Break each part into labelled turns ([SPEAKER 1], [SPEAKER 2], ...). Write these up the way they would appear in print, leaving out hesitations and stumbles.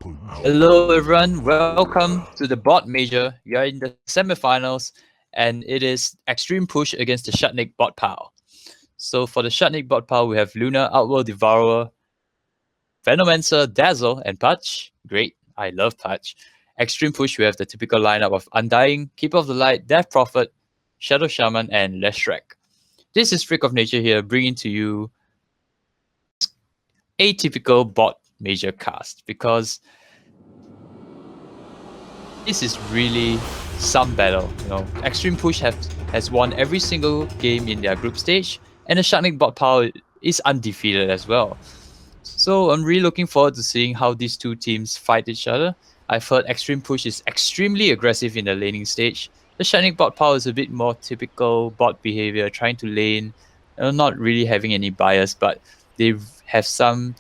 [SPEAKER 1] Hello everyone, welcome to the bot major. You are in the semifinals and it is extreme push against the Shutnik bot pile. So for the Shutnik bot pile, we have Luna, Outworld Devourer, Venomancer, Dazzle, and Patch. Great, I love Patch. Extreme push, we have the typical lineup of Undying, Keeper of the Light, Death Prophet, Shadow Shaman, and Leshrac. This is Freak of Nature here, bringing to you atypical bot major cast because this is really some battle. Extreme Push has won every single game in their group stage, and the Shutnik bot power is undefeated as well. So I'm really looking forward to seeing how these two teams fight each other. I've heard Extreme Push is extremely aggressive in the laning stage. The Shutnik bot power is a bit more typical bot behavior, trying to lane, not really having any bias, but they have some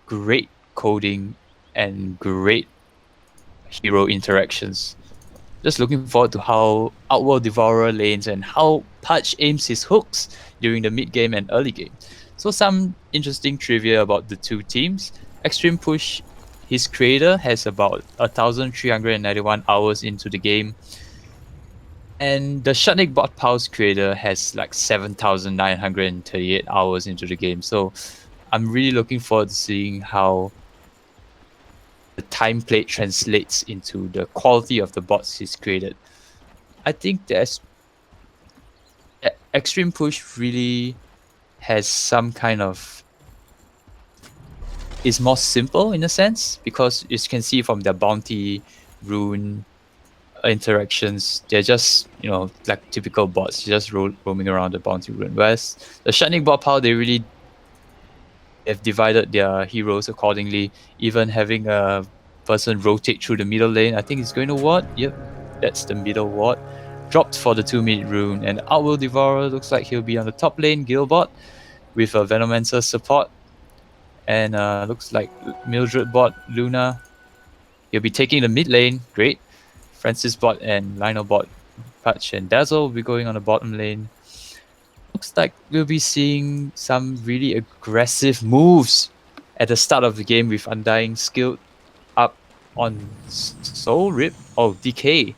[SPEAKER 1] great coding and great hero interactions. Just looking forward to how Outworld Devourer lanes and how Patch aims his hooks during the mid game and early game. So some interesting trivia about the two teams. Extreme Push, his creator has about 1,391 hours into the game. And the Shutnik Bot Pulse creator has like 7,938 hours into the game. So I'm really looking forward to seeing how the time played translates into the quality of the bots he's created. I think there's Extreme Push really has some kind of is more simple in a sense because you can see from their bounty rune interactions, they're just like typical bots, just roaming around the bounty rune. Whereas the Shutnik bot power, they really have divided their heroes accordingly, even having a person rotate through the middle lane. I think it's going to ward. Yep, that's the middle ward. Dropped for the 2-minute rune, and Outworld Devourer looks like he'll be on the top lane, Gilbot, with a Venomancer support. And looks like Mildred bot, Luna. He'll be taking the mid lane. Great. Francis bot and Lionel bot, Patch and Dazzle will be going on the bottom lane. Looks like we'll be seeing some really aggressive moves at the start of the game with Undying skilled up on Soul Rip. Oh, Decay.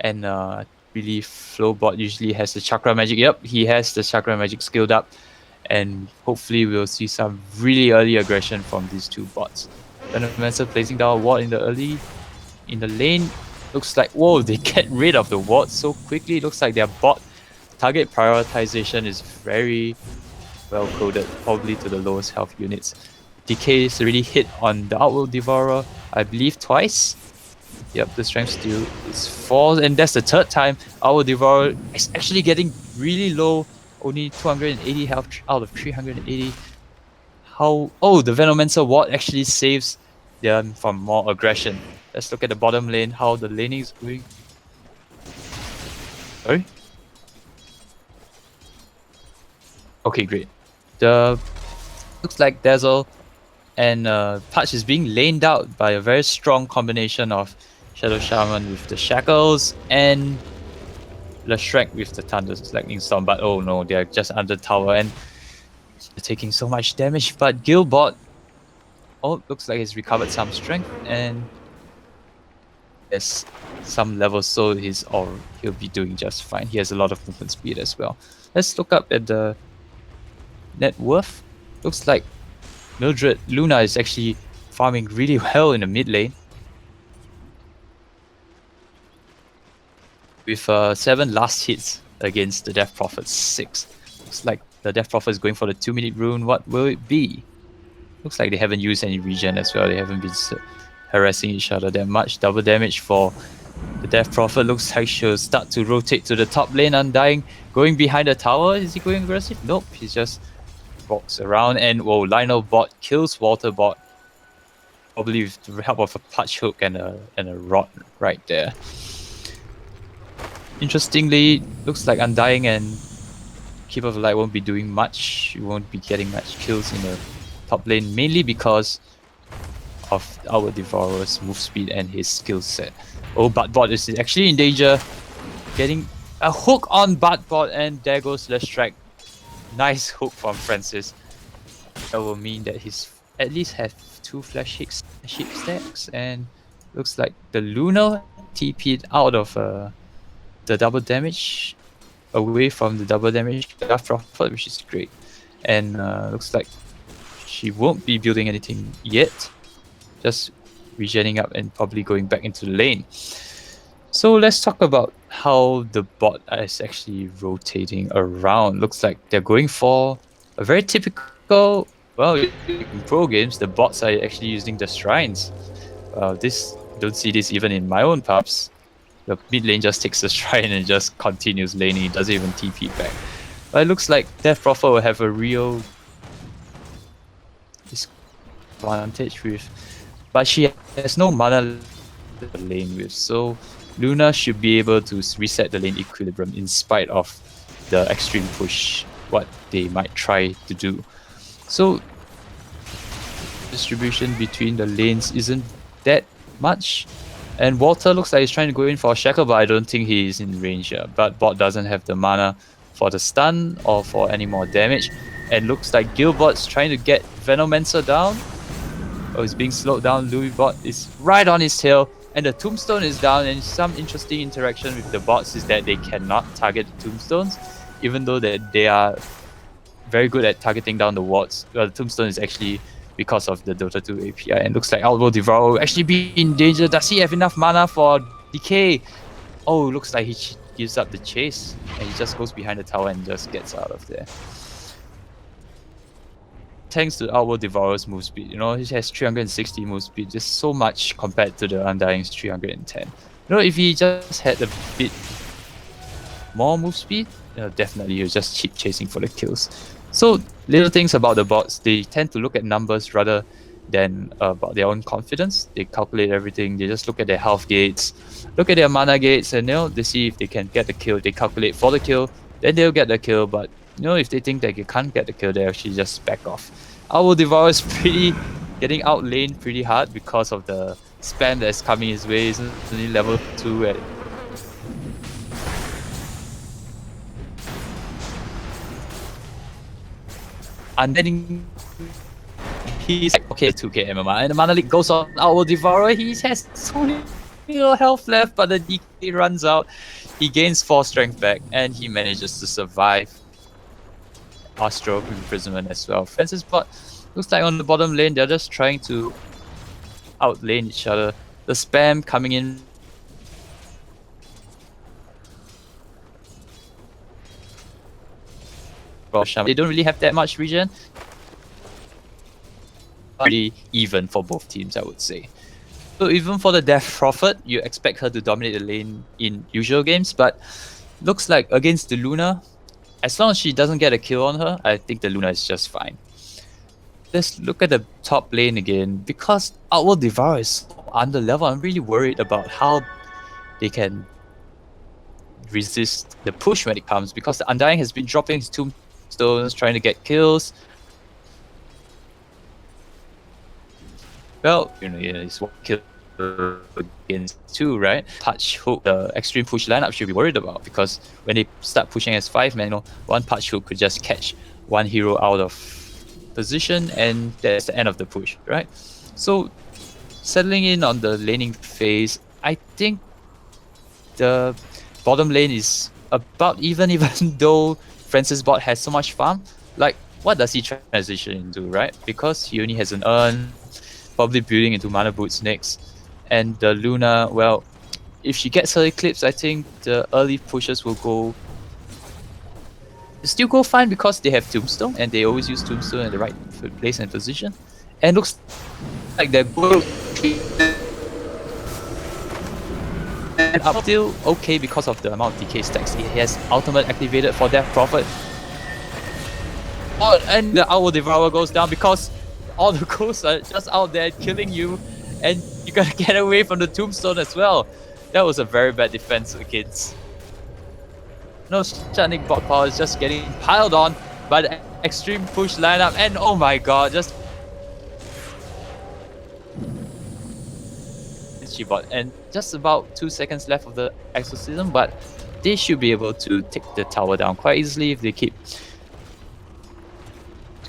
[SPEAKER 1] And I believe Flowbot usually has the Chakra Magic. Yep, he has the Chakra Magic skilled up. And hopefully we'll see some really early aggression from these two bots. Venomancer placing down a ward in the lane. Looks like, whoa, they get rid of the ward so quickly. Looks like their bot target prioritization is very well coded, probably to the lowest health units. Decay is already hit on the Outworld Devourer, I believe twice. Yep, the strength steal is 4, and that's the third time Outworld Devourer is actually getting really low, only 280 health out of 380. Oh, the Venomancer ward actually saves them from more aggression. Let's look at the bottom lane, how the laning is going. Sorry? Okay, great. Looks like Dazzle and Patch is being laned out by a very strong combination of Shadow Shaman with the Shackles and Leshrac with the Thunder Lightning Storm. But oh no, they're just under tower and they're taking so much damage. But Gilbot, looks like he's recovered some strength and there's some levels, so he'll be doing just fine. He has a lot of movement speed as well. Let's look up at the net worth. Looks like Mildred Luna is actually farming really well in the mid lane. With 7 last hits against the Death Prophet 6. Looks like the Death Prophet is going for the 2-minute rune. What will it be? Looks like they haven't used any regen as well. They haven't been harassing each other that much. Double damage for the Death Prophet. Looks like she'll start to rotate to the top lane. Undying going behind the tower. Is he going aggressive? Nope. He's just walks around and Lionel bot kills Walter bot. Probably with the help of a Patch hook and a rod right there. Interestingly, looks like Undying and Keeper of the Light won't be doing much. You won't be getting much kills in the top lane, mainly because of our Devourer's move speed and his skill set. Buttbot is actually in danger. Getting a hook on Buttbot, and there goes Leshrac. Nice hook from Francis. That will mean that his at least have 2 flash hit stacks, and looks like the Luna TP'd out of the double damage, away from the double damage Death Prophet, which is great. And looks like she won't be building anything yet, just regenning up and probably going back into the lane. So let's talk about how the bot is actually rotating around. Looks like they're going for a very typical, well, in pro games, the bots are actually using the shrines. Don't see this even in my own pubs. The mid lane just takes the shrine and just continues laning, it doesn't even TP back. But it looks like Death Prophet will have a real disadvantage with, but she has no mana to lane with, so Luna should be able to reset the lane equilibrium in spite of the extreme push, what they might try to do. So distribution between the lanes isn't that much. And Walter looks like he's trying to go in for a shackle, but I don't think he is in range here. But bot doesn't have the mana for the stun or for any more damage. And looks like Gilbot's trying to get Venomancer down. Oh, he's being slowed down. Louis bot is right on his tail. And the tombstone is down. And some interesting interaction with the bots is that they cannot target the tombstones, even though that they are very good at targeting down the wards. Well, the tombstone is actually because of the Dota 2 API, and looks like Outworld Devourer will actually be in danger. Does he have enough mana for decay? Oh, looks like he gives up the chase, and he just goes behind the tower and just gets out of there. Thanks to Outworld Devourer's move speed, you know, he has 360 move speed, just so much compared to the Undying's 310. You know, if he just had a bit more move speed, definitely he was just cheap chasing for the kills. So little things about the bots, they tend to look at numbers rather than about their own confidence. They calculate everything, they just look at their health gates, look at their mana gates, and they see if they can get the kill. They calculate for the kill, then they'll get the kill, but if they think that they can't get the kill, they actually just back off. Our Devour is getting out laned pretty hard because of the spam that's coming his way. He's only level 2 at and then he's like, okay, 2k MMR, and the Mana Leak goes on Our Devourer. He has so little health left, but the DK runs out. He gains 4 strength back, and he manages to survive Astro imprisonment as well. Francis bot looks like on the bottom lane, they're just trying to outlane each other. The spam coming in they don't really have that much regen. Pretty even for both teams, I would say. So even for the Death Prophet, you expect her to dominate the lane in usual games, but looks like against the Luna, as long as she doesn't get a kill on her, I think the Luna is just fine. Let's look at the top lane again. Because Outworld Devourer is so under level, I'm really worried about how they can resist the push when it comes, because the Undying has been dropping his tombstones, trying to get kills. Well, it's one kill against 2, right? Touch hook, the extreme push lineup should be worried about, because when they start pushing as 5 man, one touch hook could just catch one hero out of position, and that's the end of the push, right? So settling in on the laning phase, I think the bottom lane is about even though Francis bot has so much farm. Like, what does he transition into, right? Because he only has an urn, probably building into mana boots next. And the Luna, well, if she gets her eclipse, I think the early pushes will still go fine, because they have tombstone and they always use tombstone in the right place and position. And looks like they're good. And up still okay because of the amount of decay stacks he has ultimate activated for Death Prophet. Oh, and the Owl Devourer goes down because all the ghosts are just out there killing you, and you gotta get away from the tombstone as well. That was a very bad defense against. No, Shutnik bot power is just getting piled on by the extreme push lineup, and oh my god, just bot, and just about 2 seconds left of the exorcism, but they should be able to take the tower down quite easily if they keep.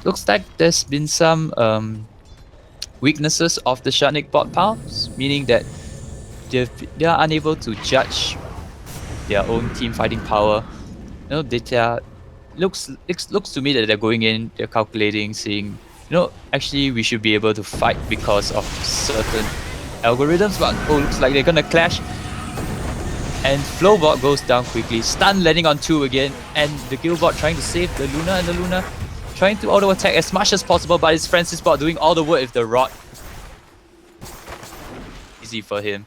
[SPEAKER 1] Looks like there's been some weaknesses of the Shutnik bot piles, meaning that they are unable to judge their own team fighting power. Data looks to me that they're going in, they're calculating, saying, actually we should be able to fight because of certain algorithms, but looks like they're gonna clash. And Flowbot goes down quickly, stun landing on 2 again, and the Guildbot trying to save the Luna, and the Luna trying to auto attack as much as possible, but it's Francis Bot doing all the work with the rod. Easy for him.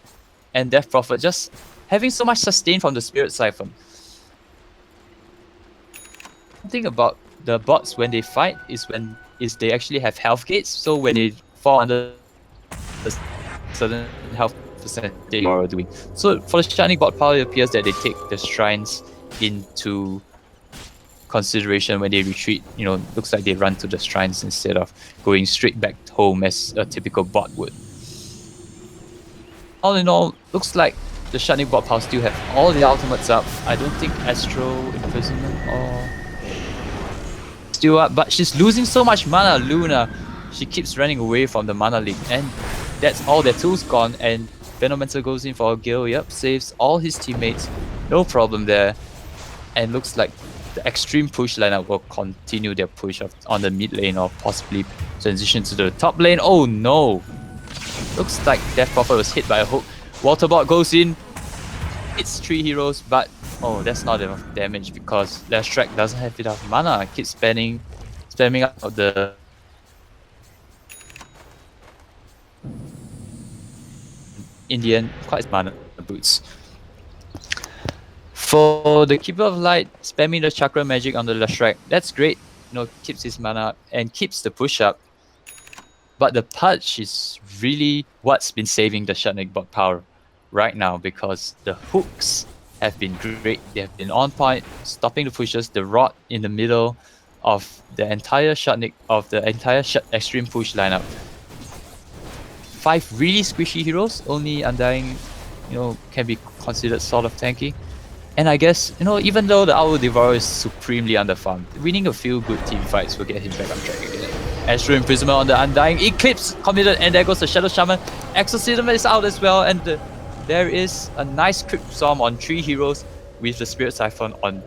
[SPEAKER 1] And Death Prophet just having so much sustain from the Spirit Siphon. Something about the bots when they fight is they actually have health gates, so when they fall under the certain health percentage they are doing. So for the Shutnik bot power, it appears that they take the shrines into consideration when they retreat. Looks like they run to the shrines instead of going straight back home as a typical bot would. All in all, looks like the Shutnik bot power still have all the ultimates up. I don't think Astro Imprisonment or still up, but she's losing so much mana. Luna, she keeps running away from the mana leak, and that's all their tools gone. And Venomancer goes in for a Gale, saves all his teammates, no problem there. And looks like the extreme push lineup will continue their push on the mid lane or possibly transition to the top lane. Oh no! Looks like Death Prophet was hit by a hook. Waterbot goes in, hits 3 heroes, but that's not enough damage because Lashrak doesn't have enough mana. Keeps spamming out the in the end, quite mana boots. For the Keeper of Light, spamming the Chakra Magic on the Lashrak, that's great. Keeps his mana up and keeps the push up. But the Pudge is really what's been saving the Shutnik bot power right now, because the hooks have been great. They have been on point, stopping the pushes. The rod in the middle of the entire Shutnik, of the entire extreme push lineup. 5 really squishy heroes, only Undying, can be considered sort of tanky. And I guess, even though the Owl Devourer is supremely underfarmed, winning a few good team fights will get him back on track again. Astro Imprisonment on the Undying, Eclipse committed, and there goes the Shadow Shaman. Exorcism is out as well, and there is a nice Crypt Storm on 3 heroes with the Spirit Siphon on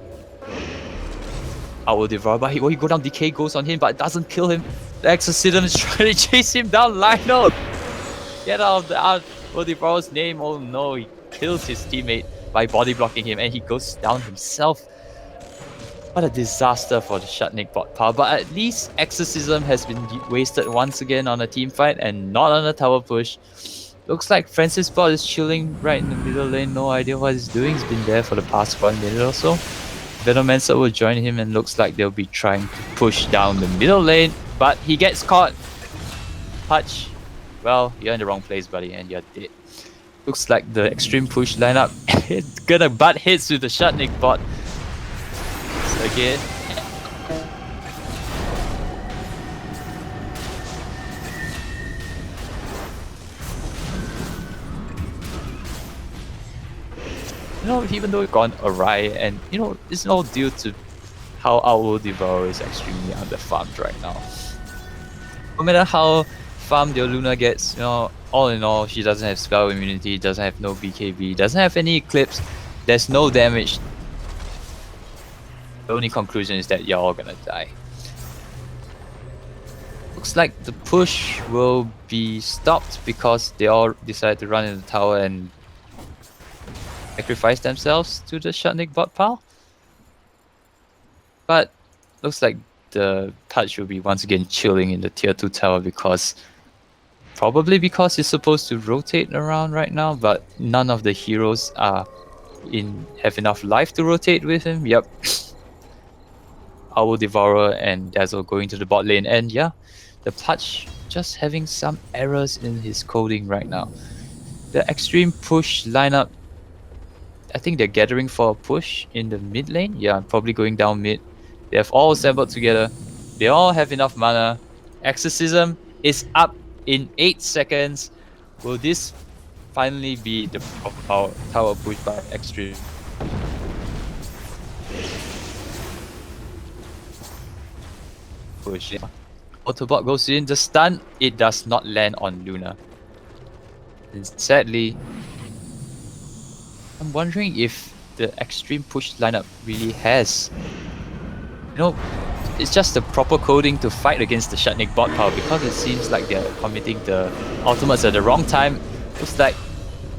[SPEAKER 1] Owl Devourer. But he go down, Decay goes on him, but it doesn't kill him. The Exorcism is trying to chase him down. Lionel! Get out of the Owl Devourer's name. Oh no, he kills his teammate by body blocking him, and he goes down himself. What a disaster for the Shutnik bot power, but at least Exorcism has been wasted once again on a team fight and not on a tower push. Looks like Francis bot is chilling right in the middle lane, no idea what he's doing. He's been there for the past 1 minute or so. Venomancer will join him, and looks like they'll be trying to push down the middle lane, but he gets caught. Hutch, well, you're in the wrong place, buddy, and you're dead. Looks like the extreme push lineup is gonna butt hits with the Shutnik bot. So again, even though it's gone awry, and it's all due to how Owl Devourer is extremely underfarmed right now. No matter how farmed your Luna gets, all in all, she doesn't have spell immunity, doesn't have no BKB, doesn't have any Eclipse, there's no damage. The only conclusion is that you're all gonna die. Looks like the push will be stopped because they all decided to run in the tower and sacrifice themselves to the Shutnik bot pile. But looks like the Touch will be once again chilling in the tier 2 tower probably because he's supposed to rotate around right now, but none of the heroes have enough life to rotate with him. Yep. Owl Devourer and Dazzle going to the bot lane, and yeah, the Touch just having some errors in his coding right now. The extreme push lineup, I think they're gathering for a push in the mid lane. Yeah, probably going down mid. They have all assembled together. They all have enough mana. Exorcism is up in 8 seconds. Will this finally be the tower push by Extreme? Push. Autobot goes in, the stun, it does not land on Luna. And sadly, I'm wondering if the extreme push lineup really has, it's just the proper coding to fight against the Shutnik bot power, because it seems like they're committing the ultimates at the wrong time. Looks like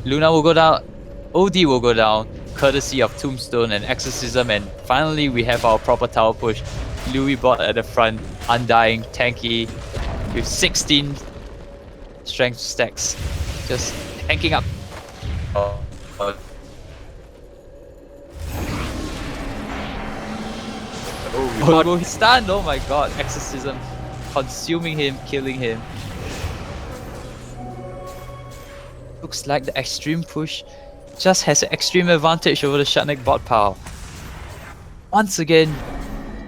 [SPEAKER 1] Luna will go down, OD will go down, courtesy of Tombstone and Exorcism, and finally we have our proper tower push. Louis bot at the front, undying, tanky, with 16 strength stacks, just tanking up. Oh, he's stunned! Oh my god, Exorcism consuming him, killing him. Looks like the extreme push just has an extreme advantage over the Shutnik bot power. Once again,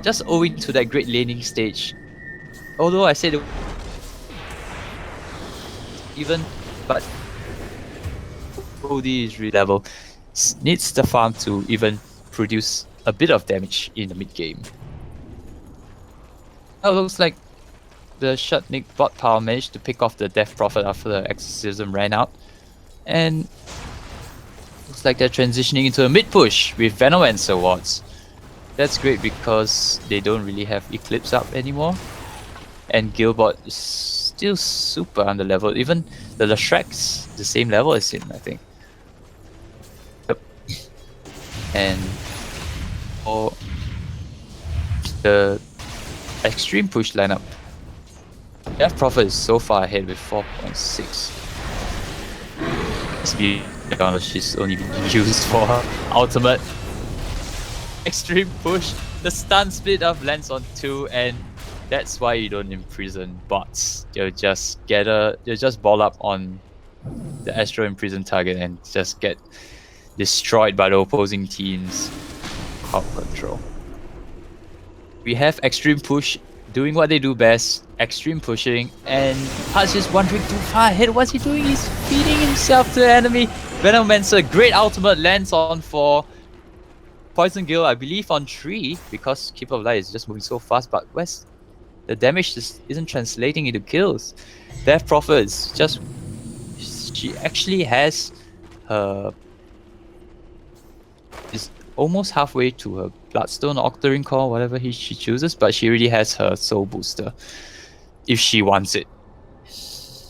[SPEAKER 1] just owing to that great laning stage. Although I said even, but OD is really level. Needs the farm to even produce a bit of damage in the mid game. Now it looks like the Shutnik bot power managed to pick off the Death Prophet after the Exorcism ran out. And looks like they're transitioning into a mid push with Venomancer wards. That's great because they don't really have Eclipse up anymore. And Gilbot is still super under level. Even the Lashrek's the same level as him, I think. Yep. And for the extreme push lineup, Death Prophet is so far ahead with 4.6. Let's be honest, she's only been used for her ultimate. Extreme push, the stun split up lands on 2, and that's why you don't imprison bots. You'll just ball up on the Astro Imprison target and just get destroyed by the opposing team's crowd control. We have extreme push doing what they do best, extreme pushing, and Hutch is wandering too far ahead. What's he doing? He's feeding himself to the enemy. Venomancer, great ultimate, lands on 4. Poison Gale, I believe, on 3, because Keeper of Light is just moving so fast, but where's the damage just isn't translating into kills. Death Prophet is just, she actually has her, is almost halfway to her Bloodstone, Octarine Core, whatever she chooses, but she already has her Soul Booster if she wants it.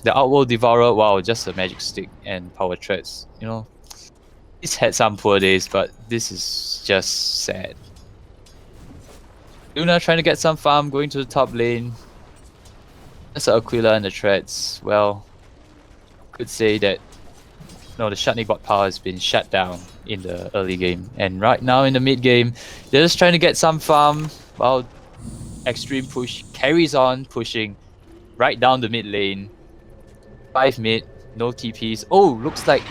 [SPEAKER 1] The Outworld Devourer, wow, just a Magic Stick and Power Threads. It's had some poor days, but this is just sad. Luna trying to get some farm, going to the top lane. That's Aquila and the Threads. Well, could say that the Shutnik bot power has been shut down in the early game. And right now in the mid game, they're just trying to get some farm while extreme push carries on pushing right down the mid lane. 5 mid, no TPs. Oh, looks like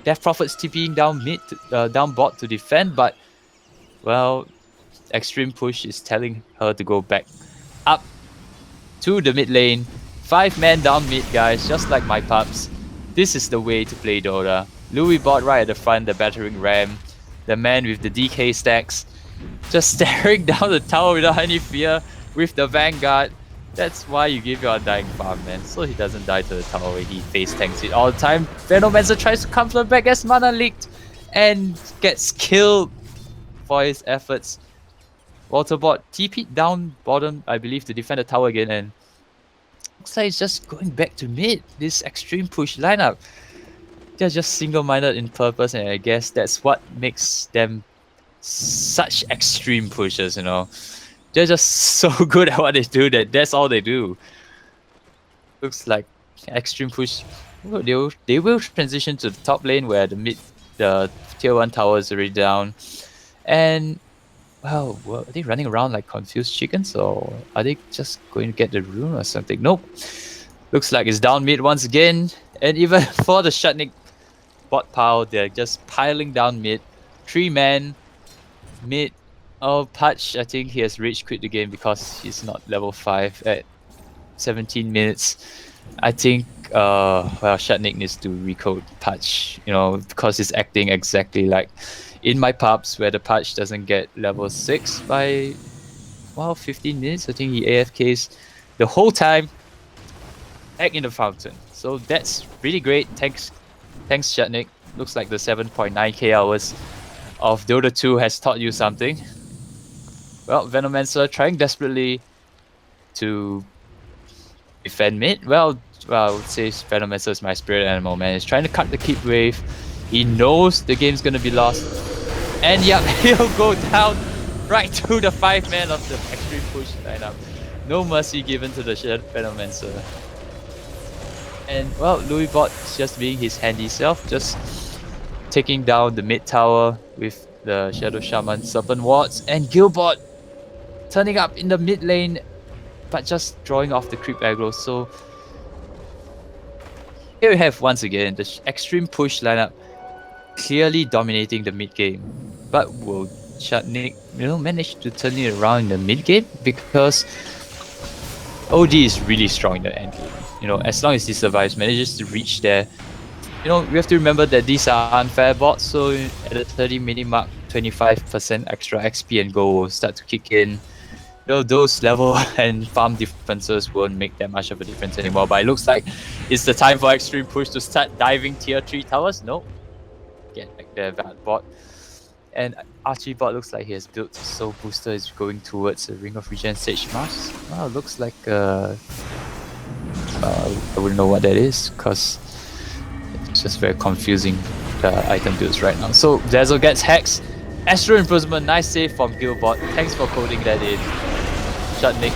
[SPEAKER 1] Death Prophet's TPing down mid, down bot to defend, but well, extreme push is telling her to go back up to the mid lane. 5 men down mid, guys, just like my pups. This is the way to play Dota. Louis bot right at the front, the battering ram, the man with the DK stacks, just staring down the tower without any fear with the Vanguard. That's why you give your undying farm, man, so he doesn't die to the tower where he face tanks it all the time. Venomancer tries to come from back as mana leaked and gets killed for his efforts. Waterbot TP'd down bottom, I believe, to defend the tower again, and looks like it's just going back to mid, this extreme push lineup. They're just single-minded in purpose, and I guess that's what makes them such extreme pushers, They're just so good at what they do that that's all they do. Looks like extreme push. They will transition to the top lane where the tier 1 tower is already down. And well, are they running around like confused chickens, or are they just going to get the rune or something? Nope. Looks like it's down mid once again. And even for the Shutnik bot power, they're just piling down mid. 3 men mid. Oh, Patch, I think he has rage quit the game because he's not level 5 at 17 minutes. I think Shutnik needs to recode Patch, because he's acting exactly like in my pubs where the Patch doesn't get level 6 by 15 minutes. I think he AFKs the whole time back in the fountain. So that's really great. Thanks Shutnik. Looks like the 7.9k hours of Dota 2 has taught you something. Well, Venomancer trying desperately to defend mid. Well, I would say Venomancer is my spirit animal, man. He's trying to cut the keep wave. He knows the game's gonna be lost. And yep, he'll go down right to the 5-man of the extreme push lineup. No mercy given to the Venomancer. And well, Louisbot is just being his handy self, just taking down the mid tower with the Shadow Shaman Serpent Wards, and Gilbot turning up in the mid lane, but just drawing off the creep aggro. So here we have once again the extreme push lineup clearly dominating the mid game. But will Shutnik manage to turn it around in the mid game? Because OD is really strong in the end game. As long as he survives, manages to reach there. We have to remember that these are unfair bots, so at the 30-minute mark, 25% extra XP and gold will start to kick in. Those level and farm differences won't make that much of a difference anymore. But it looks like it's the time for Extreme Push to start diving tier 3 towers. No. Get back there, that bot. And Archibot looks like he has built his Soul Booster, is going towards a Ring of Regen Sage Mars. Wow, looks like I wouldn't know what that is, because it's just very confusing, the item builds right now. So Dazzle gets Hex. Astro Imprisonment, nice save from Gilbot. Thanks for coding that in. Shutnik.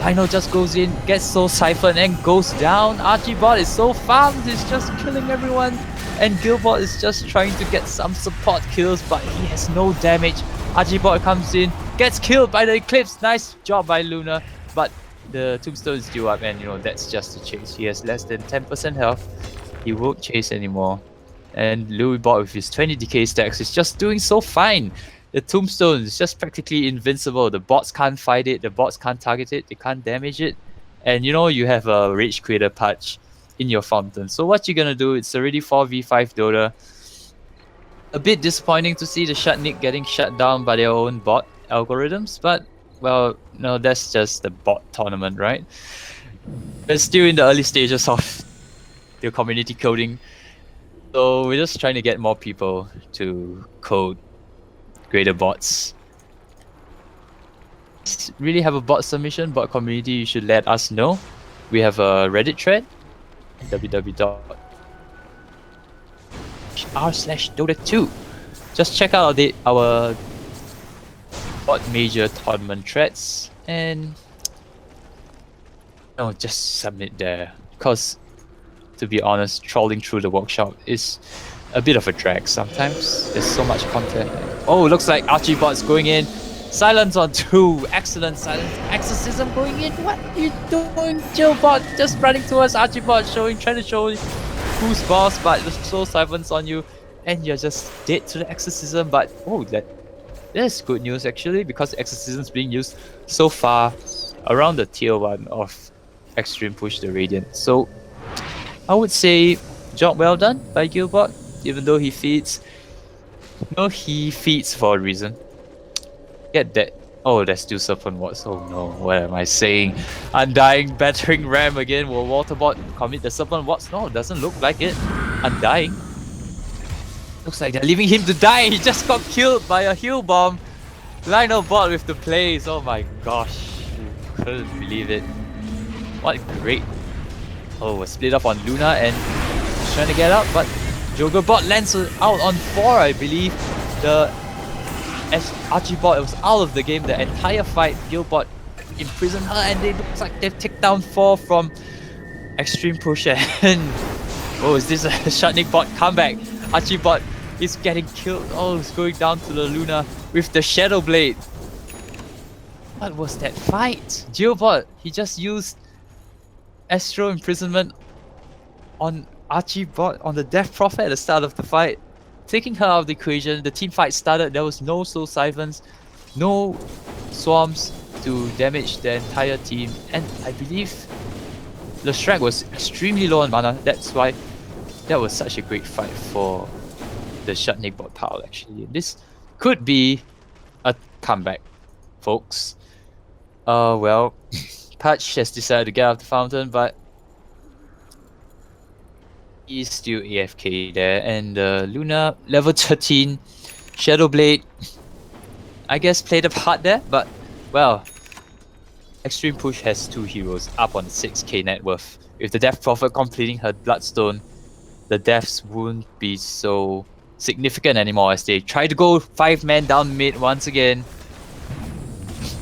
[SPEAKER 1] Lino just goes in, gets Soul Siphon and goes down. Archibot is so farmed, he's just killing everyone. And Gilbot is just trying to get some support kills, but he has no damage. Archibot comes in, gets killed by the Eclipse. Nice job by Luna, but the Tombstone is due up, and that's just a chase. He has less than 10% health. He won't chase anymore. And Louisbot with his 20 decay stacks is just doing so fine. The Tombstone is just practically invincible. The bots can't fight it, the bots can't target it, they can't damage it. And you have a Rage Creator patch in your fountain. So what you're gonna do, it's already 4v5 Dota. A bit disappointing to see the Shutnik getting shut down by their own bot algorithms, but well, no, that's just the bot tournament, right? We're still in the early stages of the community coding. So we're just trying to get more people to code greater bots. Really have a bot submission, bot community, you should let us know. We have a Reddit thread, www.r/Dota2. Just check out our bot major tournament threads and just submit there. Because to be honest, trolling through the workshop is a bit of a drag sometimes. There's so much content. Oh, looks like Archibot's going in. Silence on 2. Excellent silence. Exorcism going in. What are you doing, Gilbot? Just running towards Archibot, trying to show who's boss, but the Soul Siphon's on you, and you're just dead to the Exorcism. But oh, that's good news actually, because Exorcism's being used so far around the tier 1 of Extreme Push the Radiant. So I would say job well done by Gilbot, even though he feeds. He feeds for a reason. Get that. Oh, there's still Serpent Wards. Oh no, what am I saying? Undying, battering ram again. Will Waterbot commit the Serpent Wards? No, doesn't look like it. Undying. Looks like they're leaving him to die. He just got killed by a heal bomb. Lionel bot with the plays. Oh my gosh. Couldn't believe it. What great. Oh, a split up on Luna and he's trying to get out, but Joggerbot lands out on 4, I believe. Archibot was out of the game the entire fight. Gilbot imprisoned her, and it looks like they've taken down 4 from Extreme Push. And oh, is this a Shutnik bot comeback? Archibot is getting killed. Oh, he's going down to the Luna with the Shadow Blade. What was that fight? Gilbot, he just used Astro Imprisonment on Archibot on the Death Prophet at the start of the fight, taking her out of the equation. The team fight started, there was no Soul Siphons, no Swarms to damage the entire team, and I believe Lestrak was extremely low on mana. That's why that was such a great fight for the Shutnik bot pile actually. This could be a comeback, folks. Well, Patch has decided to get off the fountain, but he's still AFK there. And Luna, level 13, Shadowblade, I guess played a part there, but well, Extreme Push has 2 heroes up on 6k net worth. With the Death Prophet completing her Bloodstone, the deaths won't be so significant anymore as they try to go 5-man down mid once again.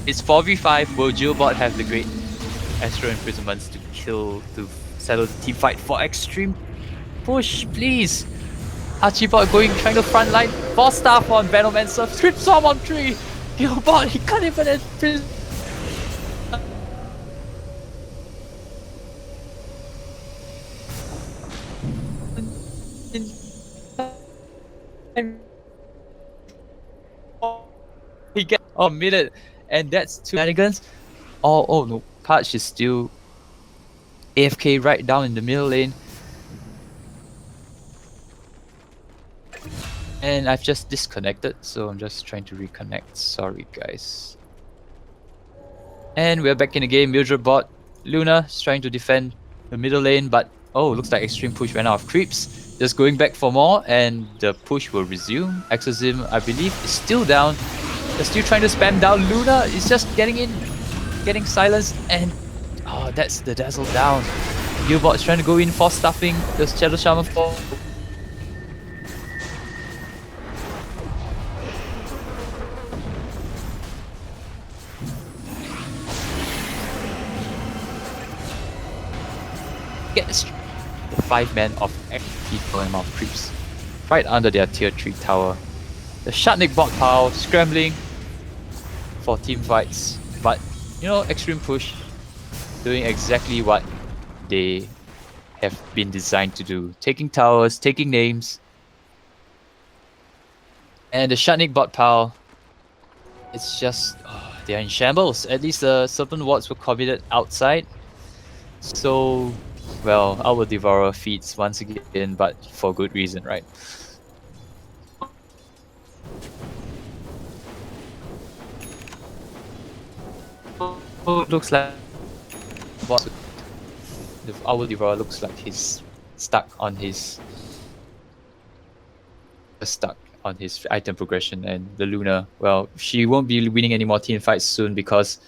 [SPEAKER 1] It's 4v5. Will Jillbot have the great Astro Imprisonments to settle the team fight for Extreme Push, please? Archibot trying to front line. 4-star on Venomancer. Trip Storm on 3. Jillbot, he can't even imprison. He gets a minute, and that's 2 shenanigans. Oh no, Patch is still AFK right down in the middle lane. And I've just disconnected, so I'm just trying to reconnect. Sorry guys. And we're back in the game. Mildred bot. Luna is trying to defend the middle lane, but oh, looks like Extreme Push ran out of creeps. Just going back for more, and the push will resume. Exorcism, I believe, is still down. They're still trying to spam down. Luna is just getting in, getting silenced, and oh, that's the dazzle down. Gilbot is trying to go in for stuffing the Shadow Shaman for. Gets the 5-man of equal amount of creeps right under their tier 3 tower. The Shutnik bot pile scrambling for team fights, but you know, Extreme Push doing exactly what they have been designed to do, taking towers, taking names. And the Shutnik bot pile, it's just they're in shambles. At least the Serpent Wards were committed outside, so well, our Devourer feeds once again, but for good reason, right? Looks like the Owl Devourer looks like he's stuck on his item progression, and the Luna, well, she won't be winning any more team fights soon because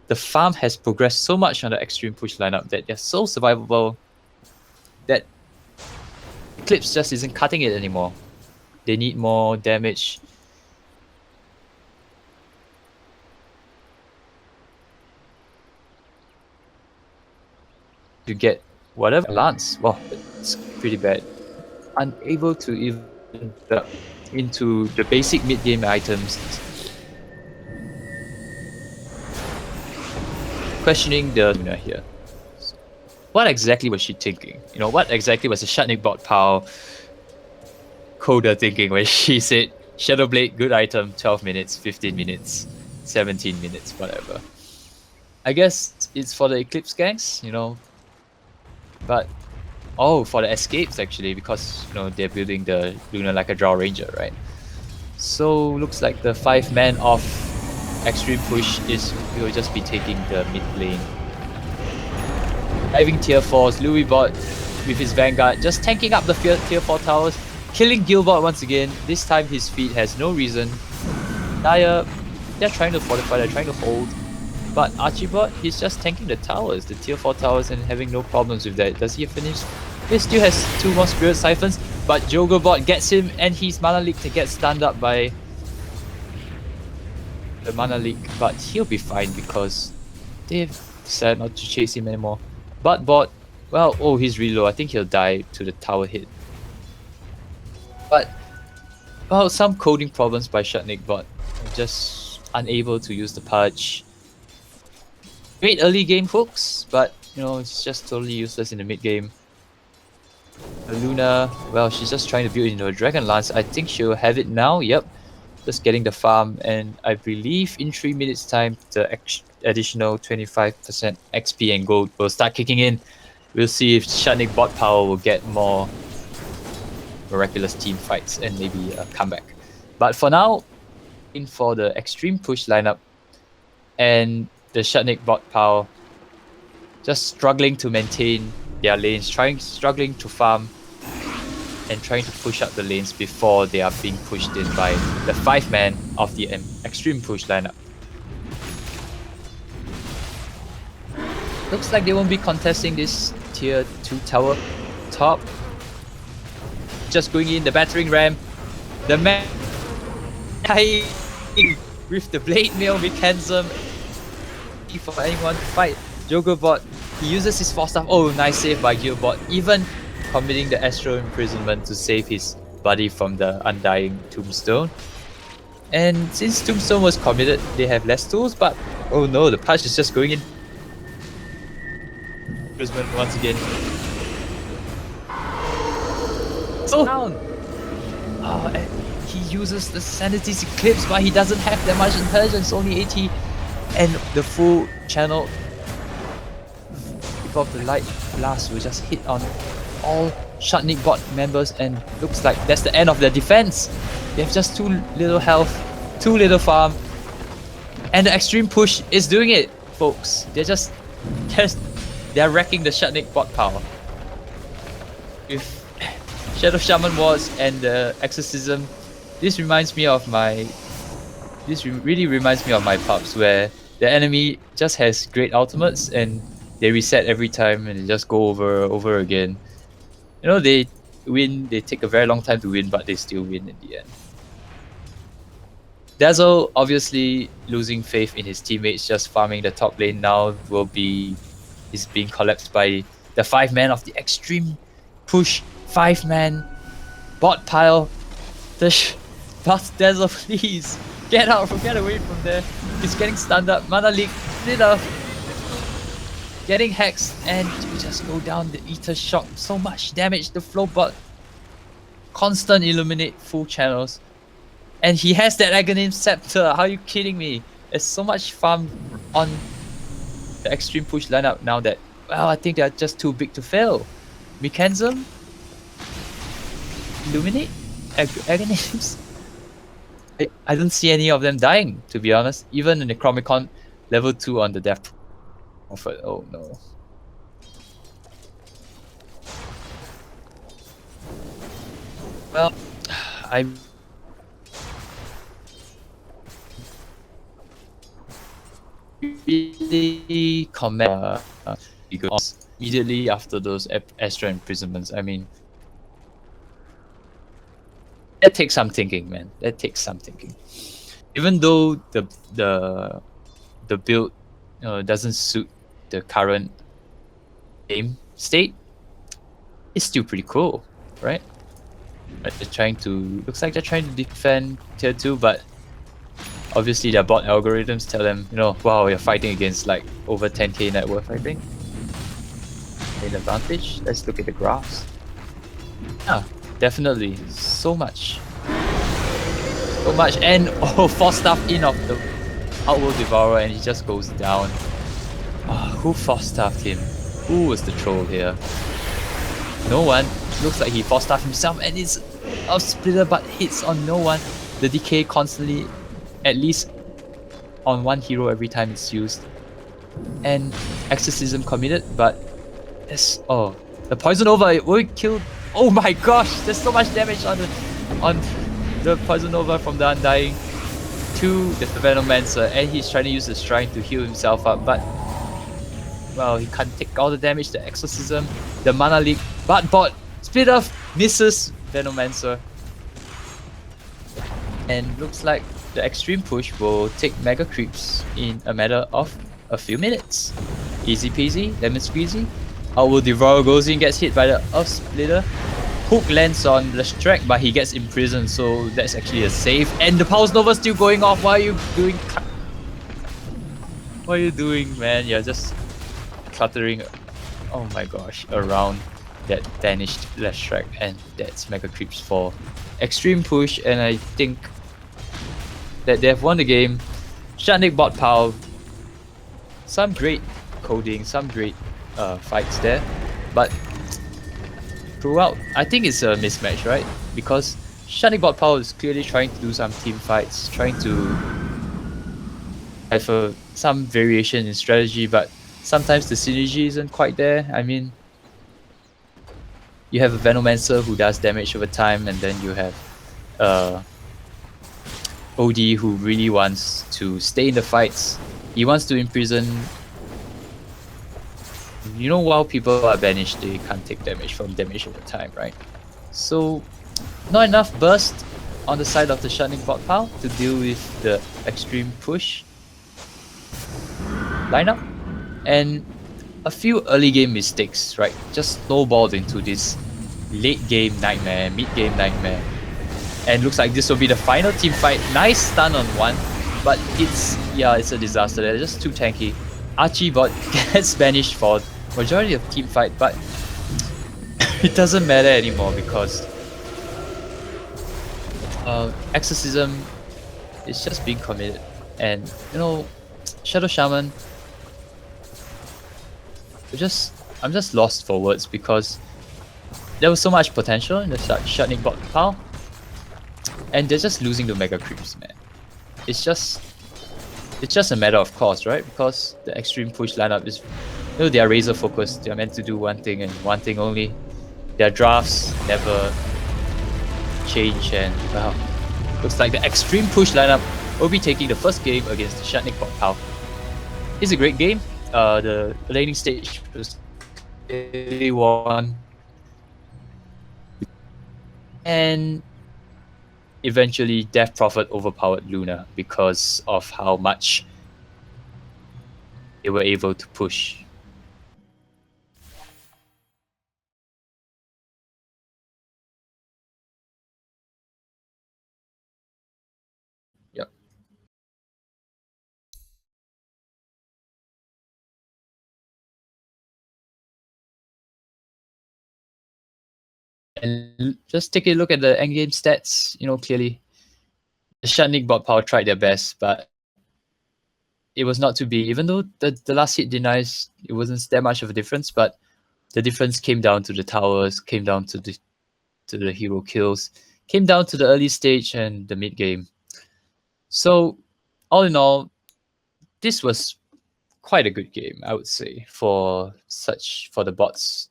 [SPEAKER 1] the farm has progressed so much on the Extreme Push lineup that they're so survivable that Eclipse just isn't cutting it anymore. They need more damage. To get whatever Lance. Well, it's pretty bad. Unable to even into the basic mid-game items. Questioning the Luna here. What exactly was she thinking? You know, what exactly was the Shutnik bot pal coder thinking when she said Shadowblade, good item, 12 minutes, 15 minutes, 17 minutes, whatever. I guess it's for the Eclipse ganks, you know. But oh, for the escapes actually, because you know they're building the Luna like a Drow Ranger, right? So looks like the 5-man of Extreme Push will just be taking the mid lane. Diving tier 4s, Louis bot with his Vanguard, just tanking up the tier 4 towers, killing Gilbot once again. This time his feet has no reason. Naya, they're trying to fortify, they're trying to hold. But Archibot, he's just tanking the towers, the tier 4 towers, and having no problems with that. Does he finish? He still has 2 more Spirit Siphons, but Jogobot gets him, and he's Mana Leak to get stunned up by the Mana Leak. But he'll be fine because they've decided not to chase him anymore. But bot, well, oh, he's really low. I think he'll die to the tower hit. But, well, some coding problems by Shutnik bot. Just unable to use the Purge. Great early game hooks, but you know, it's just totally useless in the mid game. Luna, well, she's just trying to build into a Dragon Lance. I think she'll have it now. Yep, just getting the farm, and I believe in 3 minutes time the additional 25% XP and gold will start kicking in. We'll see if Shutnik bot power will get more miraculous team fights and maybe a comeback. But for now, in for the Extreme Push lineup and the Shutnik bot power, just struggling to maintain their lanes, struggling to farm and trying to push up the lanes before they are being pushed in by the 5-man of the extreme push lineup. Looks like they won't be contesting this tier 2 tower top. Just going in the battering ram. The man with the blade mail mechanism for anyone to fight. Jogobot, he uses his 4 staff. Oh, nice save by Gearbot. Even committing the astral imprisonment to save his buddy from the undying tombstone. And since tombstone was committed, they have less tools, but oh no, the punch is just going in. Imprisonment once again. So down. Oh, and he uses the Sanity's Eclipse, but he doesn't have that much intelligence, only 80. And the full channel of the light blast will just hit on all Shutnik bot members, and looks like that's the end of their defense. They have just too little health, too little farm, and the extreme push is doing it, folks. They're wrecking the Shutnik bot power. With Shadow Shaman Wards and the Exorcism, this really reminds me of my pubs, where the enemy just has great ultimates and they reset every time and they just go over again. You know, they win, they take a very long time to win, but they still win in the end. Dazzle obviously losing faith in his teammates, just farming the top lane now is being collapsed by the 5-man of the extreme push 5-man bot pile. But Dazzle, please get away from there. He's getting stunned up. Mana leak, split off, getting hexed, and we just go down the Ether Shock. So much damage. The flow bot, constant illuminate full channels, and he has that Aghanim Scepter. How are you kidding me? There's so much farm on the extreme push lineup now that, well, I think they're just too big to fail. Mechanism, illuminate, Aghanims. I don't see any of them dying, to be honest. Even in the Necromicon level 2 on the Death Prophet. Oh no. Well, I really comment because immediately after those Astra imprisonments, I mean, that takes some thinking, man. That takes some thinking. Even though the build doesn't suit the current game state, it's still pretty cool, right? Looks like they're trying to defend tier 2, but obviously their bot algorithms tell them, wow, you're fighting against like over 10k net worth, I think. An advantage. Let's look at the graphs. Yeah, definitely. So much. And 4 staff in of the Outworld Devourer, and he just goes down. Who 4-staffed him? Who was the troll here? No one. Looks like he 4-staffed himself, and it's a splitter but hits on no one. The decay constantly, at least on one hero every time it's used. And Exorcism committed, but the Poison Over will kill. Oh my gosh, there's so much damage on the Poison Over from the Undying to the Venomancer, and he's trying to use the Shrine to heal himself up, but well, he can't take all the damage. The Exorcism, the Mana Leak, but bot split off, misses Venomancer, and looks like the extreme push will take Mega Creeps in a matter of a few minutes. Easy peasy, lemon squeezy. Outworld Devourer goes in, gets hit by the Earth Splitter. Hook lands on Leshtrek, but he gets imprisoned, so that's actually a save. And the Pulse Nova still going off. What are you doing? What are you doing, man? You're just cluttering, oh my gosh, around that vanished Leshtrek, and that's Mega Creeps for extreme push. And I think that they have won the game. Shutnik bot power. Some great coding, some great fights there, but throughout, I think it's a mismatch, right? Because Shutnik bot power is clearly trying to do some team fights, trying to have some variation in strategy, but sometimes the synergy isn't quite there. I mean, you have a Venomancer who does damage over time, and then you have uh, OD who really wants to stay in the fights. He wants to imprison. You know, while people are banished, they can't take damage from damage over time, right? So, not enough burst on the side of the Shutnik bot pile to deal with the extreme push lineup. And a few early game mistakes, right? Just snowballed into this late game nightmare, mid game nightmare. And looks like this will be the final team fight. Nice stun on one, but it's a disaster. They're just too tanky. Archibot gets banished for majority of team fight, but it doesn't matter anymore because Exorcism is just being committed. And you know, Shadow Shaman, I'm just lost for words because there was so much potential in the Shutnik bot pile, and they're just losing to Mega Creeps, man. It's just a matter of course, right? Because the extreme push lineup is, you know, they are razor focused. They are meant to do one thing and one thing only. Their drafts never change, and well, looks like the extreme push lineup will be taking the first game against the Shutnik bot pile. It's a great game. The laning stage was really won, and eventually Death Prophet overpowered Luna because of how much they were able to push. Yep. And just take a look at the endgame stats. You know, clearly the Shutnik bot power tried their best, but it was not to be. Even though the last hit denies, it wasn't that much of a difference, but the difference came down to the towers, came down to the hero kills, came down to the early stage and the mid game. So all in all, this was quite a good game, I would say, for the bots.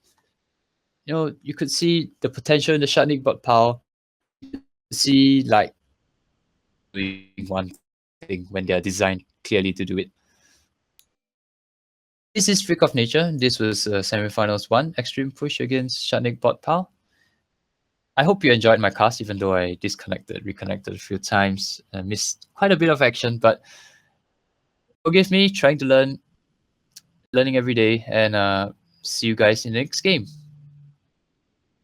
[SPEAKER 1] You know, you could see the potential in the Shutnik bot power. See like doing one thing when they are designed clearly to do it. This is Freak of Nature. This was semifinals 1 extreme push against Shutnik bot pal. I hope you enjoyed my cast, even though I reconnected a few times, and missed quite a bit of action. But forgive me, trying to learning every day, and see you guys in the next game.